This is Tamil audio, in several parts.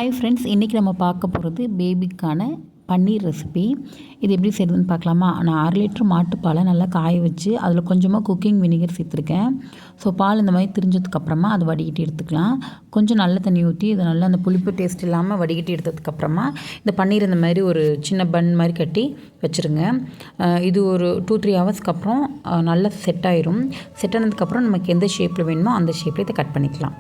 ஹாய் ஃப்ரெண்ட்ஸ், இன்றைக்கி நம்ம பார்க்க போகிறது பேபிக்கான பன்னீர் ரெசிபி. இது எப்படி செய்கிறதுன்னு பார்க்கலாமா? நான் 1/2 லிட்டர் மாட்டுப்பாலை நல்லா காய வச்சு அதில் கொஞ்சமாக குக்கிங் வினிகர் சேர்த்துருக்கேன். ஸோ பால் இந்த மாதிரி திரிஞ்சதுக்கப்புறமா அதை வடிகட்டி எடுத்துக்கலாம். கொஞ்சம் நல்ல தண்ணி ஊற்றி இதை நல்லா அந்த புளிப்பு டேஸ்ட் இல்லாமல் வடிகட்டி எடுத்ததுக்கப்புறமா இந்த பன்னீர் இந்த மாதிரி ஒரு சின்ன பன் மாதிரி கட்டி வச்சுருங்க. இது ஒரு 2-3 ஹவர்ஸ்க்கு அப்புறம் நல்லா செட் ஆயிரும். செட் ஆனதுக்கப்புறம் நமக்கு எந்த ஷேப்பில் வேணுமோ அந்த ஷேப்பில் இதை கட் பண்ணிக்கலாம்.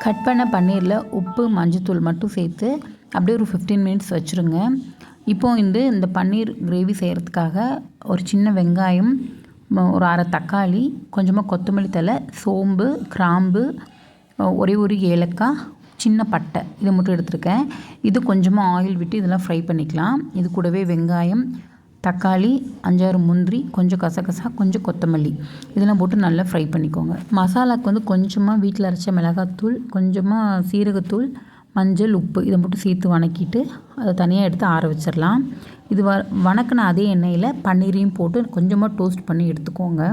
கட் பண்ண பன்னீரில் உப்பு, மஞ்சத்தூள் மட்டும் சேர்த்து அப்படியே ஒரு 15 மினிட்ஸ் வச்சுருங்க. இப்போது இந்த பன்னீர் கிரேவி செய்கிறதுக்காக ஒரு சின்ன வெங்காயம், ஒரு 1/2 தக்காளி, கொஞ்சமாக கொத்தமல்லி தழை, சோம்பு, கிராம்பு, ஒரே ஒரு ஏலக்காய், சின்ன பட்டை இதை மட்டும் எடுத்துருக்கேன். இது கொஞ்சமாக ஆயில் விட்டு இதெல்லாம் ஃப்ரை பண்ணிக்கலாம். இது கூடவே வெங்காயம், தக்காளி, 5-6 முந்திரி, கொஞ்சம் கசகசா, கொஞ்சம் கொத்தமல்லி இதெல்லாம் போட்டு நல்லா ஃப்ரை பண்ணிக்கோங்க. மசாலாவுக்கு கொஞ்சமாக வீட்டில் அரைச்ச மிளகாத்தூள், கொஞ்சமாக சீரகத்தூள், மஞ்சள், உப்பு இதை மட்டும் சேர்த்து வணக்கிட்டு அதை தனியாக எடுத்து ஆற வச்சிடலாம். இது வணக்கின அதே எண்ணெயில் பன்னீரையும் போட்டு கொஞ்சமாக டோஸ்ட் பண்ணி எடுத்துக்கோங்க.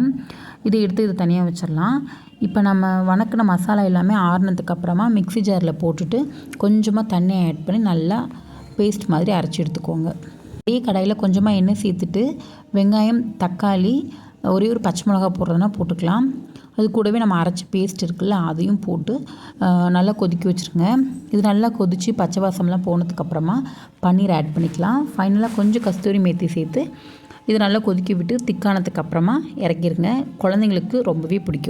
இதை எடுத்து இது தனியாக வச்சிடலாம். இப்போ நம்ம வணக்கின மசாலா எல்லாமே ஆறுனதுக்கப்புறமா மிக்ஸி ஜாரில் போட்டுட்டு கொஞ்சமாக தண்ணியை ஆட் பண்ணி நல்லா பேஸ்ட் மாதிரி அரைச்சி எடுத்துக்கோங்க. அதே கடாயில் கொஞ்சமாக எண்ணெய் சேர்த்துட்டு வெங்காயம், தக்காளி, ஒரே ஒரு பச்சை மிளகா போடுறதுனா போட்டுக்கலாம். அது கூடவே நம்ம அரைச்சி பேஸ்ட் இருக்குல்ல அதையும் போட்டு நல்லா கொதிக்க வச்சுருங்க. இது நல்லா கொதித்து பச்சை வாசம்லாம் போனதுக்கப்புறமா பன்னீர் ஆட் பண்ணிக்கலாம். ஃபைனலாக கொஞ்சம் கஸ்தூரி மேத்தி சேர்த்து இது நல்லா கொதிக்க விட்டு திக்கானதுக்கப்புறமா இறக்கிடுங்க. குழந்தைங்களுக்கு ரொம்பவே பிடிக்கும்.